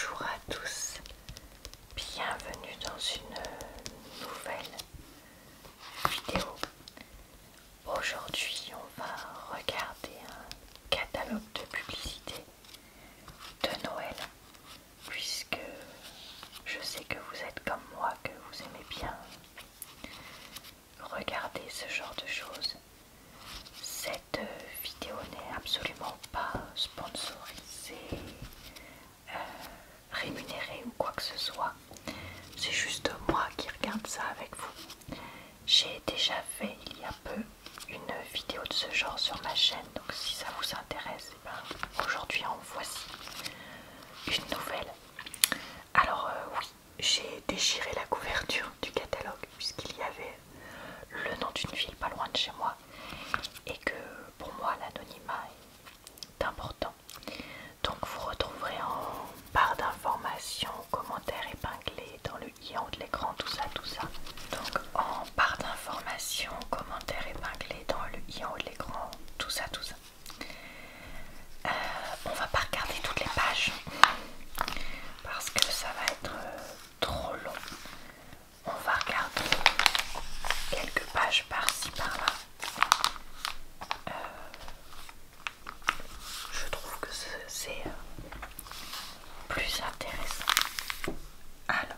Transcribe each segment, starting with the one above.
Bonjour à tous, bienvenue dans une nouvelle vidéo. Aujourd'hui on va regarder un catalogue de publicité de Noël, puisque je sais que vous êtes comme moi, que vous aimez bien regarder ce genre de choses. Cette vidéo n'est absolument pas sponsorisée, rémunérée ou quoi que ce soit. C'est juste moi qui regarde ça avec vous. J'ai déjà fait il y a peu une vidéo de ce genre sur ma chaîne, donc si ça vous intéresse, aujourd'hui en voici une nouvelle. Alors oui, j'ai déchiré la couverture du catalogue puisqu'il y avait le nom d'une ville pas loin de chez moi et que pour moi l'anonymat est important. Donc vous retrouverez en barre d'informations, commentaires épinglés dans le i en haut de l'écran, tout ça. Donc en barre d'informations, commentaires épinglés dans le i en haut de l'écran, tout ça. On va pas regarder toutes les pages parce que ça va être trop long. On va regarder quelques pages par-ci par-là. Je trouve que c'est plus intéressant. Alors,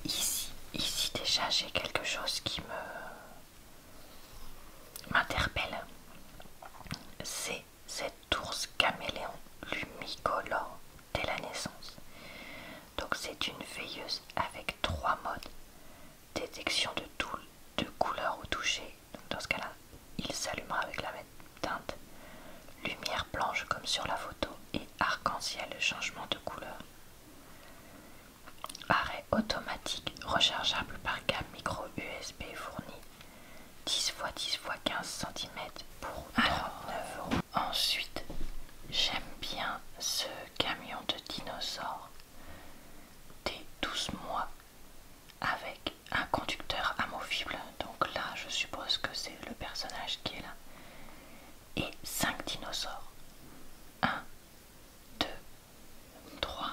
ici déjà j'ai quelque chose qui m'interpelle. C'est cette ours caméléon lumicolore dès la naissance. Donc c'est une veilleuse avec 3 modes. Détection de couleur au toucher. Donc dans ce cas-là, il s'allumera avec la même teinte. Lumière blanche comme sur la photo et arc-en-ciel, changement de couleur. Arrêt automatique rechargeable par câble micro USB fourni 10 x 10 x 15 cm pour 39 €. Ensuite, j'aime bien ce camion de dinosaures des 12 mois avec un conducteur amovible. Donc là, je suppose que c'est le personnage qui est là. Et 5 dinosaures. 1, 2, 3,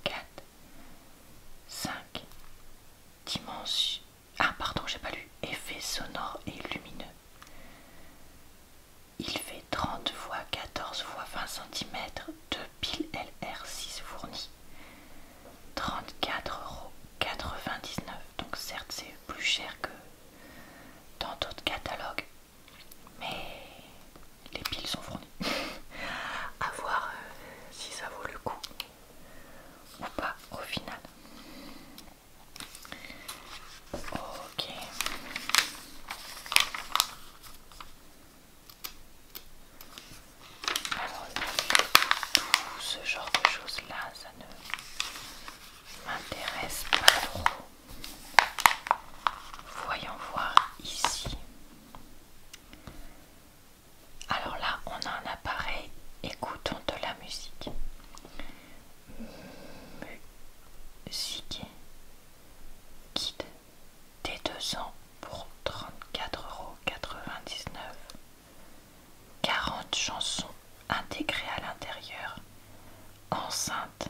4, 5. Dimension. Ah, pardon, j'ai pas lu. Effet sonore et lumineux. Il fait 30 x 14 x 20 cm, 2 piles LR6 fournies. 34,99 €. Donc certes c'est plus cher que dans d'autres catalogues, mais les piles sont fournies. À voir si ça vaut le coup ou pas au final. Ok. Alors là, tout ce genre de choses là, ça ne m'intéresse pas trop. Voyons voir ici. Alors là, on a un appareil, écoutons de la musique. Musique guide dès 2 ans pour 34,99 €. 40 chansons intégrées à l'intérieur. Enceinte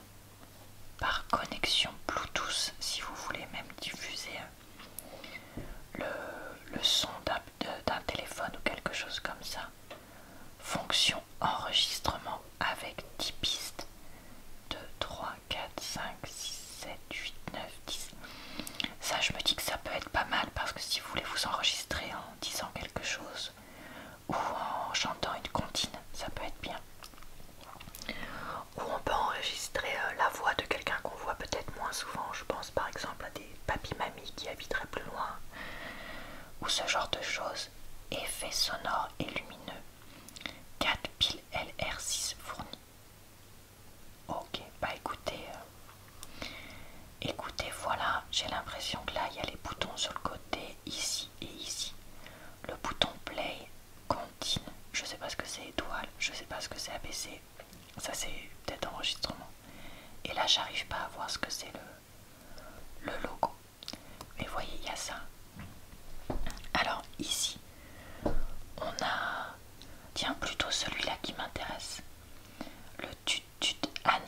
par connexion Bluetooth si vous voulez même diffuser le son d'un téléphone ou quelque chose comme ça. Fonction enregistrement avec 10 pistes. 2, 3, 4, 5, 6, 7, 8, 9, 10. Ça, je me dis que ça peut être pas mal parce que si vous voulez vous enregistrer en disant quelque chose ou en chantant une comptine, ça peut être bien. Ou on peut enregistrer la voix de quelqu'un qu'on voit peut-être moins souvent. Je pense par exemple à des papis-mamies qui habiteraient plus loin. Ou ce genre de choses. Effets sonores et lumineux. 4 piles LR6 fournies. Ok, bah écoutez, voilà, j'ai l'impression que là il y a les boutons sur le côté, ici et ici. Le bouton play, continue, je sais pas ce que c'est étoile, je sais pas ce que c'est ABC, ça c'est peut-être enregistrement. Et là j'arrive pas à voir ce que c'est le logo. Mais voyez, il y a ça. Alors ici, on a, tiens, plutôt celui-là qui m'intéresse. Le tut-tut à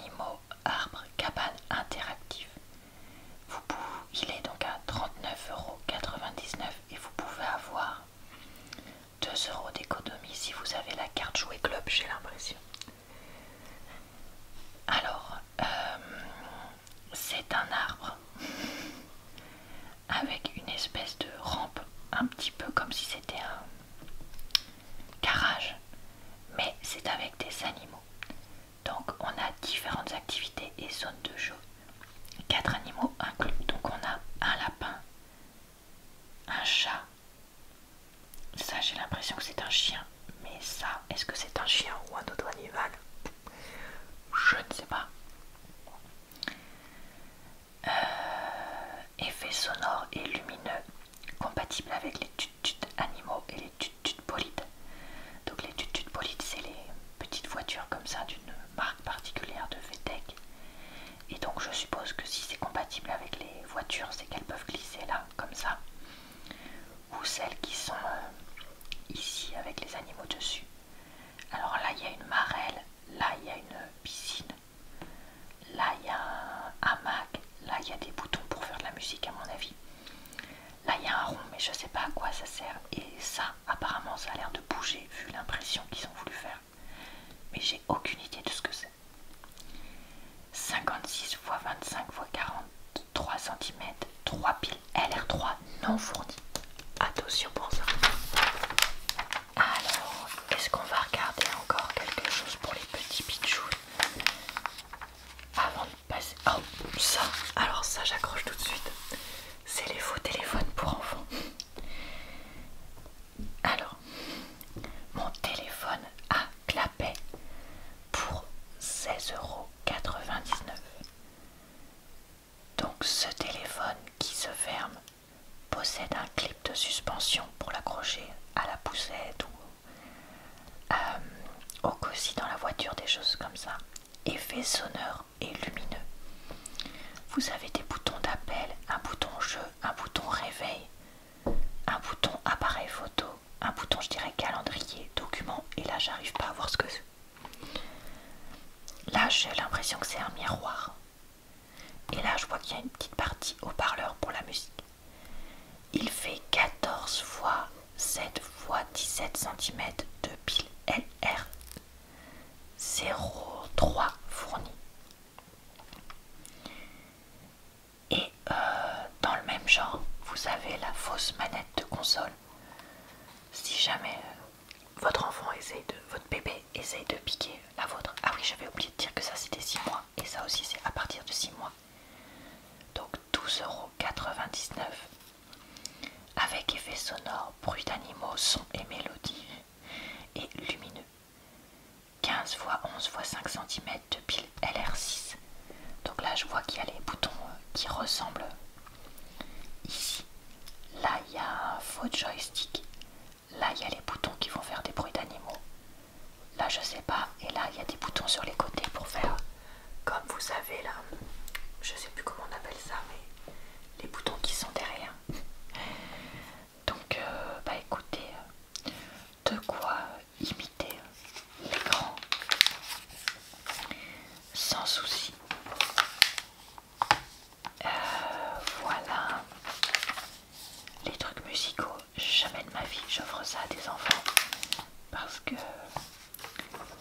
différentes activités et zones de jeu. 4 animaux inclus. Donc on a un lapin, un chat. Ça j'ai l'impression que c'est un chien. Mais ça, est-ce que c'est un chien ou un autre animal? Je ne sais pas. Effets sonores et lumineux compatibles avec les tut-tut animaux et les tut-tut bolides. Donc les tut-tut bolides, c'est les petites voitures comme ça d'une marque particulière de VTEC. Et donc je suppose que si c'est compatible avec les voitures, c'est qu'elles peuvent glisser là, comme ça. Ou celles qui sont ici avec les animaux dessus. Alors là il y a une marelle, là il y a une piscine, là il y a un hamac, là il y a des boutons pour faire de la musique à mon avis. Là il y a un rond mais je sais pas à quoi ça sert. Et ça apparemment ça a l'air de bouger vu l'impression qu'ils ont voulu faire. Mais j'ai aucune idée de ce que c'est. 56 x 25 x 43 cm, 3 piles LR3 non fournies. Attention pour ça. Alors, est-ce qu'on va regarder encore quelque chose pour les petits pitchous avant de passer? Oh, ça, alors ça j'accroche tout de suite. C'est les faux téléphones pour enfants. Alors, mon téléphone à clapet pour 16,99 €. Donc ce téléphone qui se ferme possède un clip de suspension pour l'accrocher à la poussette ou au cosy dans la voiture, des choses comme ça. Effet sonore et lumineux. Vous avez des boutons d'appel, un bouton jeu, un bouton réveil, un bouton appareil photo, un bouton je dirais calendrier, document, et là j'arrive pas à voir ce que c'est. Là j'ai l'impression que c'est un miroir. Et là je vois qu'il y a une petite partie haut-parleur pour la musique. Il fait 14 x 7 x 17 cm de pile LR03 fournie. Et dans le même genre, vous avez la fausse manette de console. Si jamais votre enfant votre bébé essaye de piquer la vôtre. Ah oui, j'avais oublié de dire que ça c'était 6 mois. Et ça aussi c'est à partir de 6 mois. Donc 12,99 € avec effets sonores, bruits d'animaux, sons et mélodies et lumineux. 15 x 11 x 5 cm de pile LR6. Donc là je vois qu'il y a les boutons qui ressemblent ici. Là il y a un faux joystick. Là il y a les boutons qui vont faire des bruits d'animaux. Là je sais pas. Et là il y a des boutons sur les côtés pour faire comme vous savez là. Je sais plus comment on appelle ça, mais les boutons qui sont derrière. Donc bah écoutez, de quoi imiter l'écran sans souci. Voilà les trucs musicaux. Jamais de ma vie j'offre ça à des enfants parce que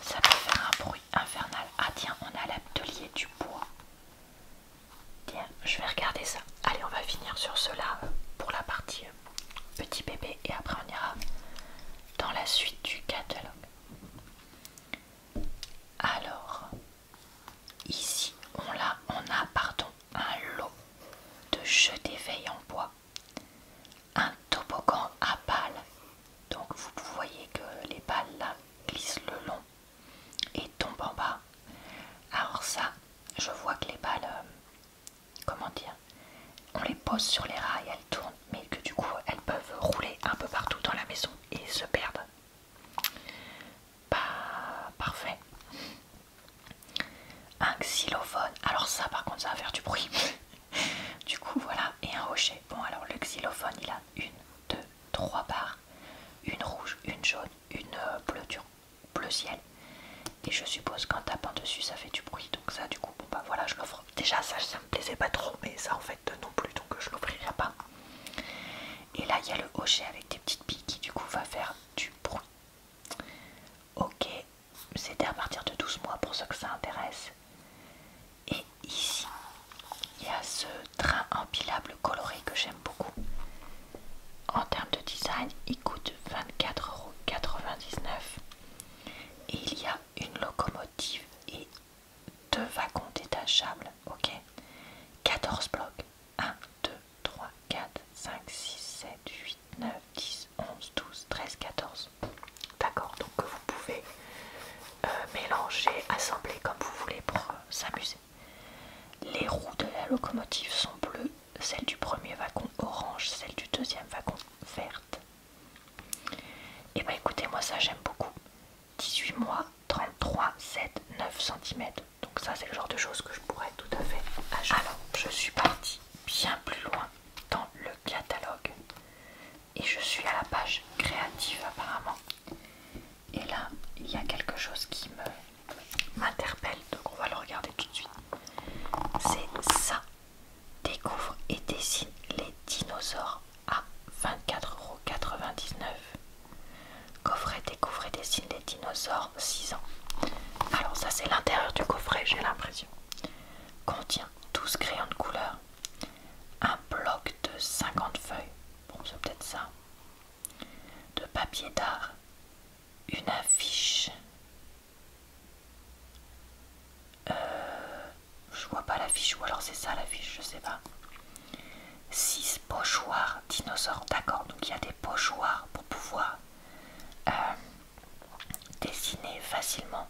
ça peut faire un bruit infernal. Ah tiens, on a l'atelier du bois. Tiens, je vais regarder ça. Allez, on va finir sur cela pour la partie petit bébé et après on ira dans la suite du catalogue. Alors, ici on a un lot de jeux d'éveil en bois, un toboggan à balles. Donc vous voyez que les balles là glissent le long et tombent en bas. Alors ça, je vois que les balles, comment dire, on les pose sur les rails, elles tournent, mais que du coup elles peuvent rouler un peu partout dans la maison et se perdre. Bah parfait. Un xylophone, alors ça par contre ça va faire du bruit. Du coup voilà, et un hochet. Bon alors le xylophone il a 1, 2, 3 barres, une rouge, une jaune, une bleu ciel. Et je suppose qu'en tapant dessus ça fait du bruit, donc ça du coup bon bah voilà, je l'offre. Déjà ça me plaisait pas trop, mais ça en fait non plus, donc je l'offrirai pas. Et là il y a le hochet avec des petites billes qui du coup va faire du bruit. Ok, c'était à partir de 12 mois pour ceux que ça intéresse. Et ici il y a ce train empilable coloré que j'aime beaucoup. En termes de design il coûte 24,99 € et il y a une locomotive et 2 wagons locomotives sont bleues, celle du premier wagon orange, celle du deuxième wagon verte. Et bah écoutez, moi ça j'aime beaucoup. 18 mois, 33, 7, 9 cm. Donc ça c'est le genre de choses que je pourrais tout à fait acheter. Alors je suis partie bien plus loin dans le catalogue. Et je suis à la page créative apparemment. Et là, il y a quelque chose qui m'interpelle. Donc on va le regarder tout de suite. C'est ça. Découvre et dessine les dinosaures à 24,99 €. Coffret découvre et dessine les dinosaures 6 ans. Alors ça c'est l'intérieur du coffret, j'ai l'impression. Contient 12 crayons de couleur. Un bloc de 50 feuilles. Bon c'est peut-être ça. De papier d'art. Une affiche. Je vois pas l'affiche, ou alors c'est ça l'affiche, je sais pas. 6 pochoirs dinosaures, d'accord, donc il y a des pochoirs pour pouvoir dessiner facilement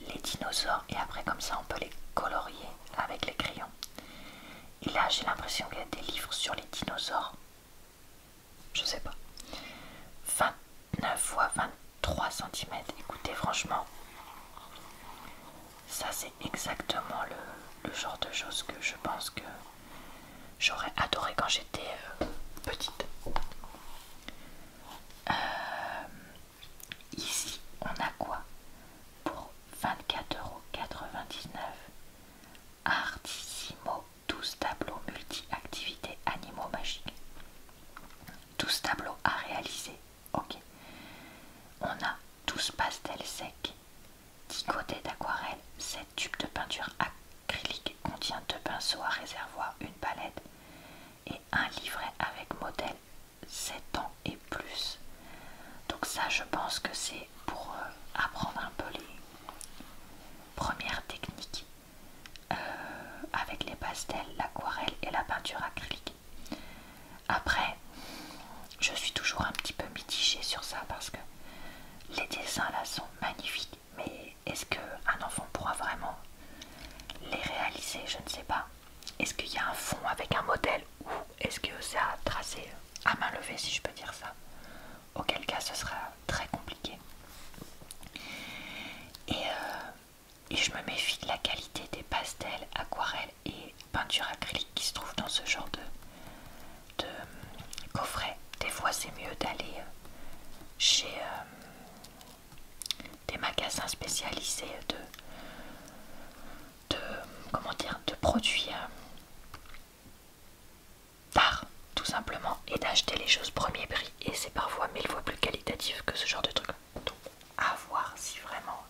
les dinosaures, et après comme ça on peut les colorier avec les crayons. Et là j'ai l'impression qu'il y a des livres sur les dinosaures, je sais pas. 29 x 23 cm, écoutez franchement, ça c'est exactement le genre de choses que je pense que j'aurais adoré quand j'étais petite. Ici on a quoi pour 24,99 €? Artissimo, 12 tableaux multi-activités animaux magiques. 12 tableaux à réaliser. Ok. On a 12 pastels secs, 10 côtés d'aquarelle, 7 tubes de peinture acrylique, contient 2 pinceaux à réservoir, une palette et un livret avec modèle 7 ans et plus. Donc ça je pense que c'est pour apprendre un peu les premières techniques avec les pastels, l'aquarelle et la peinture acrylique. Après je suis toujours un petit peu mitigée sur ça parce que les dessins là sont magnifiques, mais est-ce qu'un enfant pourra vraiment les réaliser? Je ne sais pas. Est-ce qu'il y a un fond avec un modèle, ou est-ce que c'est à tracer à main levée, si je peux dire ça? Auquel cas ce sera très compliqué. Et je me méfie de la qualité des pastels, aquarelles et peinture acrylique qui se trouvent dans ce genre de coffret. Des fois c'est mieux d'aller chez des magasins spécialisés comment dire, de produits d'art tout simplement, et d'acheter les choses premier prix, et c'est parfois 1000 fois plus qualitatif que ce genre de truc. Donc à voir si vraiment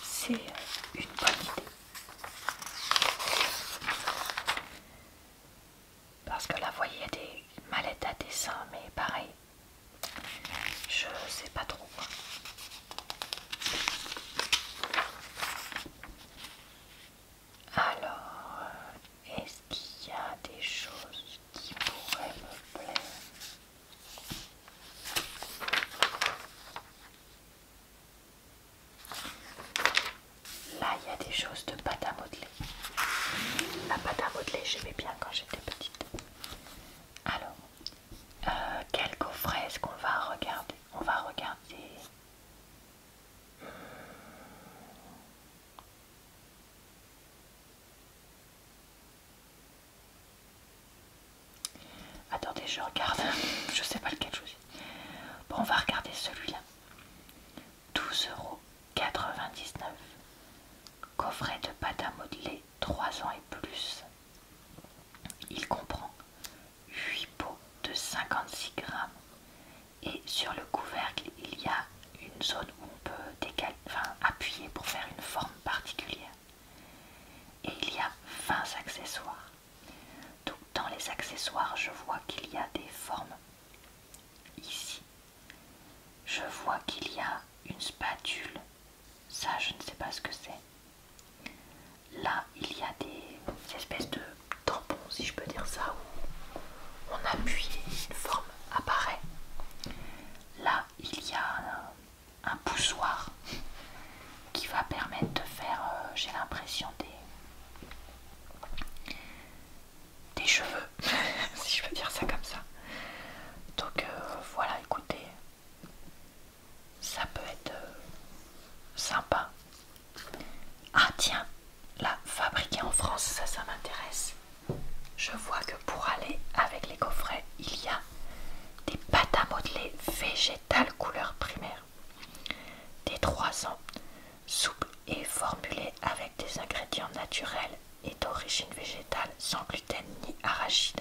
c'est une bonne idée, parce que là vous voyez il y a des mallettes à dessin, mais pareil je sais pas trop. Alors, est-ce qu'il y a des choses qui pourraient me plaire? Là, il y a des choses de pâte à modeler. La pâte à modeler, j'aimais bien quand j'étais petite. Alors, quel coffret est-ce qu'on va regarder? On va regarder... Attendez, je regarde. Je sais pas lequel choisir. Bon, on va regarder celui-là. 12,99 €. Coffret de pâte à modeler 3 ans et plus. Il comprend 8 pots de 56 grammes. Et sur le couvercle, il y a une zone où on peut appuyer pour faire une forme particulière. Et il y a 20 accessoires. Donc dans les accessoires, je vois qu'il y a des formes. Ici, je vois qu'il y a une spatule. Ça, je ne sais pas ce que c'est. Là, il y a des espèces de tampons, si je peux dire ça, où on appuie et une forme apparaît. Là, il y a un poussoir qui va permettre de formulé avec des ingrédients naturels et d'origine végétale, sans gluten ni arachide.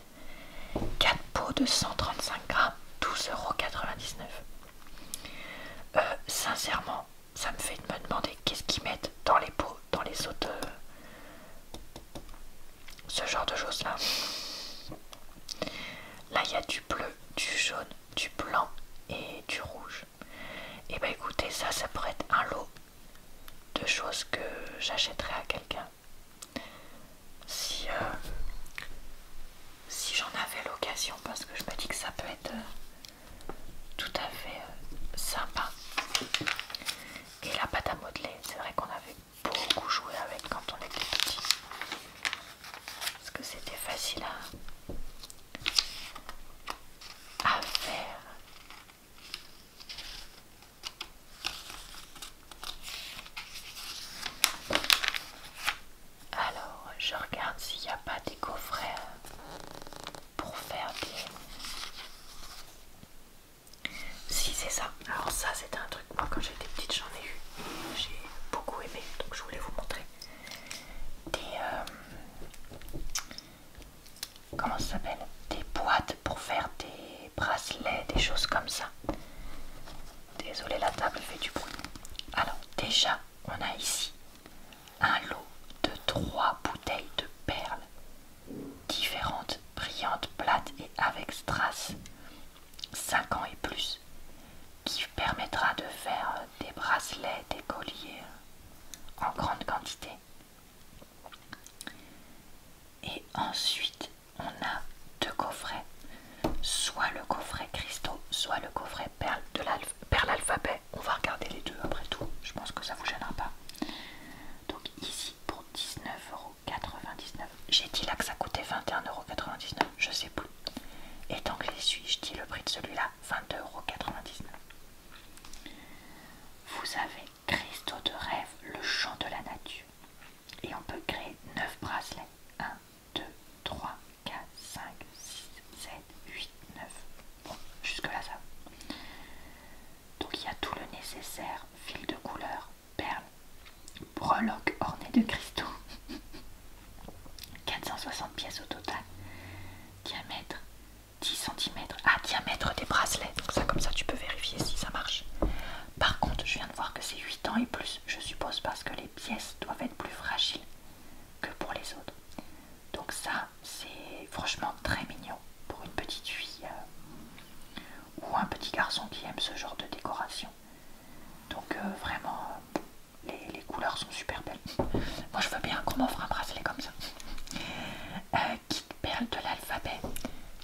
4 pots de 135 grammes, 12,99 €. Sincèrement, ça me fait me demander qu'est-ce qu'ils mettent dans les pots, dans les autres... ce genre de choses là. Là il y a du bleu, du jaune, du blanc et du rouge. Et bah écoutez, ça pourrait être un lot de choses que j'achèterais à quelqu'un. Si j'en avais l'occasion, parce que je me dis que ça peut être tout à fait sympa. Et la pâte à modeler, c'est vrai qu'on avait beaucoup joué avec quand on était petit. Parce que c'était facile à faire. Alors, je regarde s'il n'y a pas des coffrets pour faire des... Si, c'est ça. Alors ça, c'était un truc, moi quand j'étais petite, j'en ai eu. Et j'ai beaucoup aimé, donc je voulais vous montrer. Des... comment ça s'appelle? Des boîtes pour faire des bracelets, des choses comme ça. Désolée, la table fait du bruit. Alors, déjà, on a ici un lot de 3 bouteilles de perles différentes, brillantes, plates et avec strass, 5 ans et plus, qui permettra de faire des bracelets, des colliers en grande quantité. Et ensuite, on a 2 coffrets, soit le coffret cristaux, soit le coffret perle alphabet. On va regarder les deux après tout, je pense que ça vous gênera pas. Donc ici pour 19,99 €. J'ai dit là que ça coûtait 21,99 €, je sais plus. Et tant que j'y suis, je dis le prix de celui-là, 22,99 €. Vous avez cristaux de rêve, le chant de la nature. Et on peut créer 9 bracelets. 1, 2, 3, 4, 5, 6, 7, 8, 9. Bon, jusque là ça va. Donc il y a tout le nécessaire, fil de couleur, perles, breloques ornées de cristaux. 460 pièces au total. Diamètre 10 cm. Ah, diamètre des bracelets. Donc ça, comme ça tu peux vérifier si ça marche. Par contre, je viens de voir que c'est 8 ans et plus, je suppose, parce que les pièces doivent être plus fragiles que pour les autres. Donc ça, c'est franchement très mignon pour une petite fille ou un petit garçon qui aime ce genre de décoration. Donc vraiment, les couleurs sont super belles. Moi, je veux bien qu'on m'offre un bracelet comme ça. Kit perles de l'alphabet.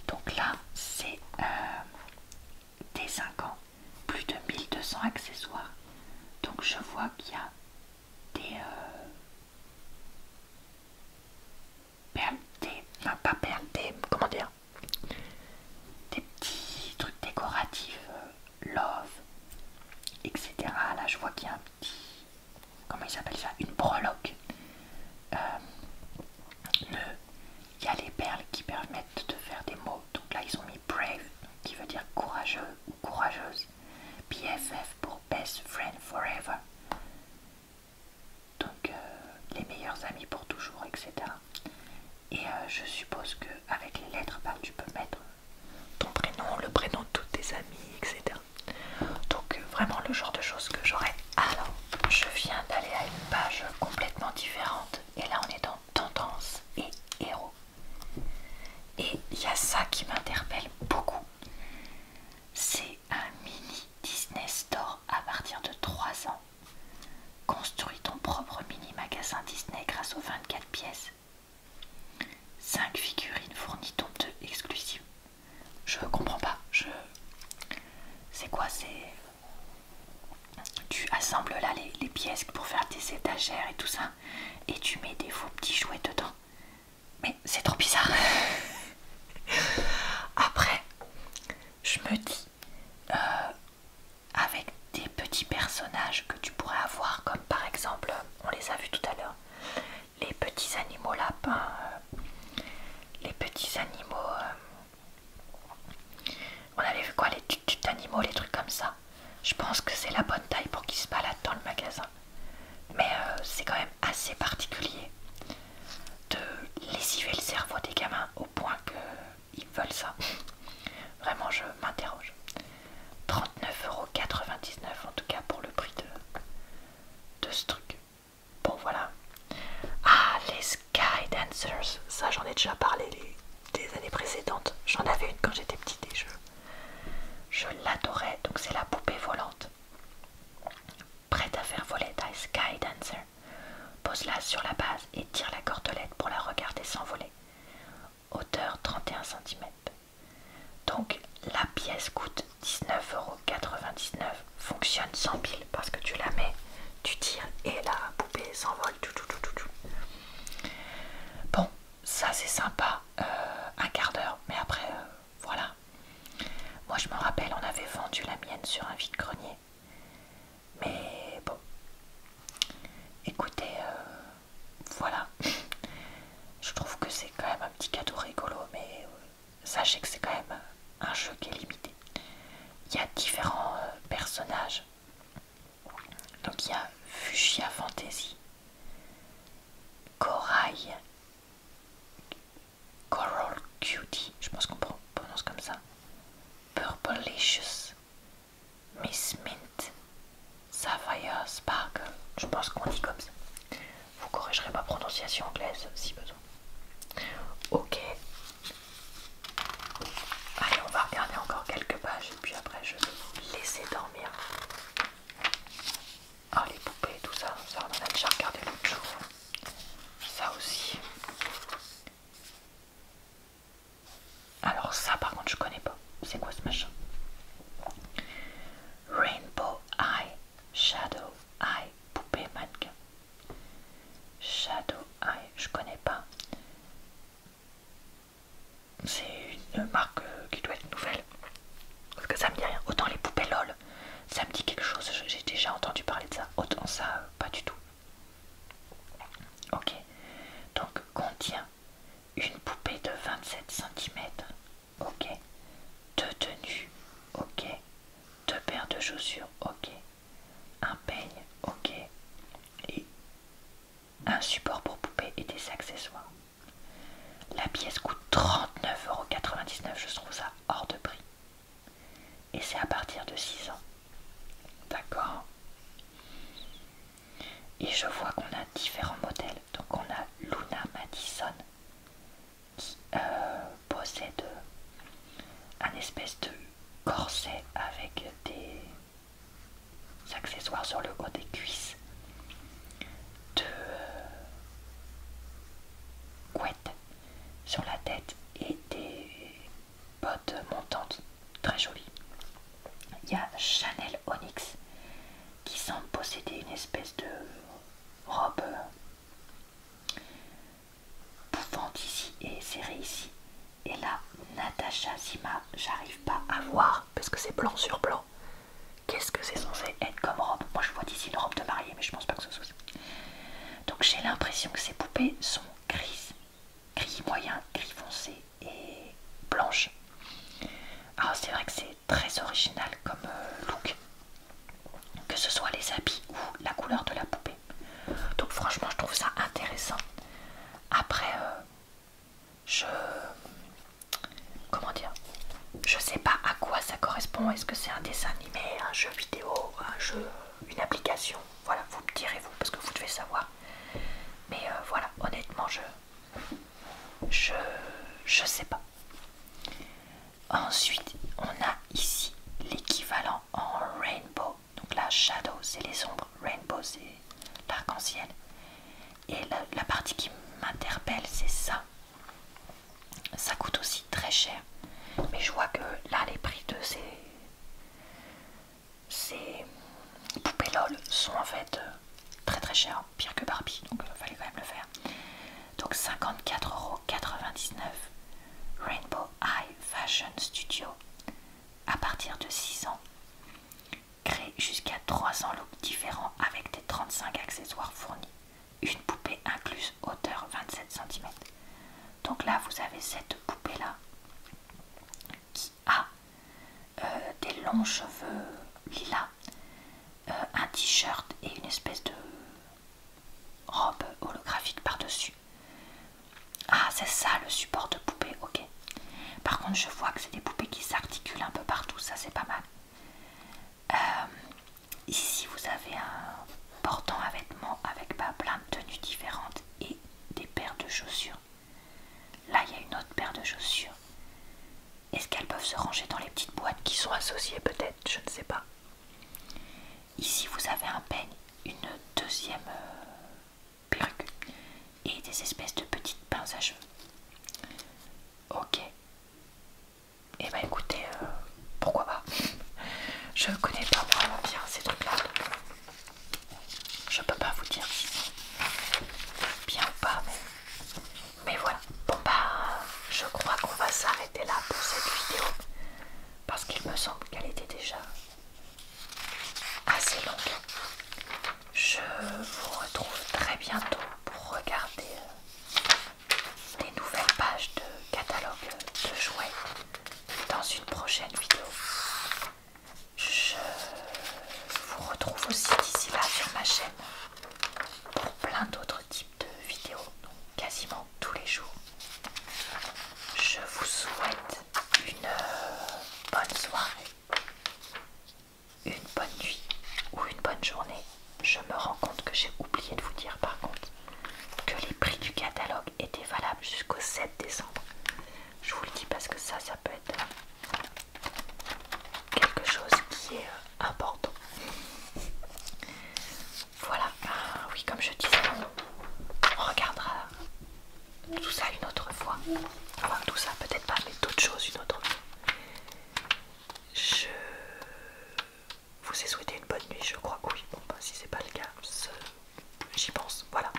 Donc là, c'est des 5 ans, plus de 1200 accessoires. Donc je vois qu'il y a des perles, enfin pas perles, comment dire, des petits trucs décoratifs, love, etc. Là je vois qu'il y a un petit, comment il s'appelle ça, une breloque. Il y a les perles qui permettent de faire des mots. Donc là ils ont mis brave, qui veut dire courageux ou courageuse. BFF pour best friend forever. Donc les meilleurs amis pour toujours, etc. Et je suppose que avec les lettres, bah, tu peux mettre ton prénom, le prénom de tous tes amis, etc. Donc vraiment le genre de choses que j'aurais. Alors, je viens d'aller à une page complètement différente. Et là on est dans tendance et héros. Et il y a ça qui m'interpelle beaucoup. C'est un mini Disney Store à partir de 3 ans. Construis ton propre mini magasin Disney grâce aux 24 pièces. 5 figurines fournies dont 2 exclusives. Je comprends pas. C'est quoi? Tu assembles là les pièces pour faire tes étagères et tout ça. Et tu mets des faux petits jouets dedans. Mais c'est trop bizarre. Après, je me dis, avec des petits personnages que tu pourrais avoir, comme par exemple, on les a vus tout à l'heure, les petits animaux lapins, les petits animaux, on avait vu quoi, les tutus d'animaux, les trucs comme ça. Je pense que c'est la bonne taille pour qu'ils se baladent dans le magasin. Mais c'est quand même assez particulier de lessiver le cerveau des gamins au point qu'ils veulent ça. Vraiment, je m'interroge. 39,99 € en tout cas pour le prix de ce truc. Bon voilà. Ah, les Sky Dancers, ça j'en ai déjà parlé des années précédentes. J'en avais une quand j'étais petite et je l'adorais. Donc c'est la poupée volante. Prête à faire voler ta Sky Dancer. Pose-la sur la base et tire la cordelette pour la regarder s'envoler. Hauteur 31 cm. Donc la pièce coûte 19,99 €. Fonctionne sans pile parce que tu la mets, tu tires et la poupée s'envole. Bon, ça c'est sympa, un quart d'heure, mais après voilà. Moi je me rappelle, on avait vendu la mienne sur un vide-grenier. Mais bon, écoutez, voilà. Je trouve que c'est quand même un petit cadeau rigolo, mais sachez que c'est quand même un jeu qui est limité. Il y a différents personnages. Donc il y a Fuchsia Fantasy, Corail, Coral Cutie, je pense qu'on prononce comme ça, Purplicious, Miss Mint, Sapphire Sparkle, je pense qu'on dit comme ça. Vous corrigerez ma prononciation anglaise si besoin. Ok. Allez, on va regarder encore quelques pages et puis après je vais vous laisser dormir. Ah, les poupées, tout ça, ça on en a déjà regardé l'autre jour. Ça aussi. Alors ça par contre je connais pas. C'est quoi ce machin? Rainbow Eye, Shadow Eye, poupée mannequin. Shadow Eye, je connais pas. C'est une marque qui doit être nouvelle. Parce que ça me dit rien. Autant les poupées LOL, ça me dit quelque chose. J'ai déjà entendu parler de ça. Autant ça, pas du tout. Ok. Donc contient une poupée de 27 cm. Ok. Deux tenues. Ok. Deux paires de chaussures. Ok. Un peigne. Ok. Et un support pour poupée et des accessoires. La pièce coûte 39,99 €. Je trouve ça hors de prix. Et c'est à partir de 6 ans. D'accord. Et je vois qu'on a différents modèles. Donc on a Luna Madison qui possède un espèce de corset avec des accessoires sur le haut des cuisses, de couettes sur la tête et des bottes montantes très jolies. Il y a Chanel Onyx qui semble posséder une espèce de robe bouffante ici et serrée ici. Et là, Natasha Zima, j'arrive pas à voir parce que c'est blanc sur blanc. Qu'est-ce que c'est censé être comme robe? Moi je vois d'ici une robe de mariée, mais je pense pas que ce soit ça. Donc j'ai l'impression que ces poupées sont grises, gris moyen, gris foncé et blanche. Alors c'est vrai que c'est très original comme look, que ce soit les habits ou la couleur de la poupée. Donc franchement je trouve ça intéressant. Après comment dire, je sais pas à quoi ça correspond. Est-ce que c'est un dessin animé, un jeu vidéo, un jeu, une application? Voilà, vous me direz vous parce que vous devez savoir. Mais voilà, honnêtement je sais pas. Ensuite on a ici l'équivalent en rainbow. Donc là shadow c'est les ombres, rainbow c'est l'arc-en-ciel. Et la partie qui m'interpelle c'est ça. Ça coûte aussi très cher. Mais je vois que là les prix de ces poupées LOL sont en fait très très chers. Pire que Barbie, donc il fallait quand même le faire. Donc 54,99 €. Rainbow Eye Fashion Studio. À partir de 6 ans. Crée jusqu'à 300 looks différents avec des 35 accessoires fournis. Une poupée incluse, hauteur 27 cm. Donc là vous avez cette poupée là qui a des longs cheveux lilas, un t-shirt et une espèce de robe dessus. Ah, c'est ça le support de poupée, ok. Par contre, je vois que c'est des poupées qui s'articulent un peu partout, ça c'est pas mal. Ici, vous avez un portant à vêtements avec plein de tenues différentes et des paires de chaussures. Là, il y a une autre paire de chaussures. Est-ce qu'elles peuvent se ranger dans les petites boîtes qui sont associées peut-être? Je ne sais pas. Ici, vous avez un peigne, une deuxième perruque et des espèces de petites pinces à cheveux. Ok. Et bah écoutez, pourquoi pas. Je connais pas vraiment bien ces trucs-là. Je peux pas vous dire si c'est bien ou pas, mais voilà. Bon bah, je crois qu'on va s'arrêter là pour cette vidéo. Parce qu'il me semble qu'elle était déjà assez longue. Je vous retrouve très bientôt pour regarder des nouvelles pages de catalogue de jouets dans une prochaine vidéo. Je vous retrouve aussi d'ici là sur ma chaîne pour plein d'autres types de vidéos, donc quasiment tous les jours. Je vous souhaite une bonne soirée, une bonne nuit ou une bonne journée. Je me rends compte que j'ai oublié de vous dire par contre que les prix du catalogue étaient valables jusqu'au 7 décembre. Je vous le dis parce que ça peut être quelque chose qui est important. Voilà, oui, comme je disais, on regardera tout ça une autre fois. Enfin, tout ça peut-être pas, mais d'autres choses une autre fois. Je vous ai souhaité une bonne nuit, je crois. Oui, bon, bah, si c'est pas le cas, j'y pense. Voilà.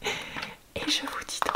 Et je vous dis donc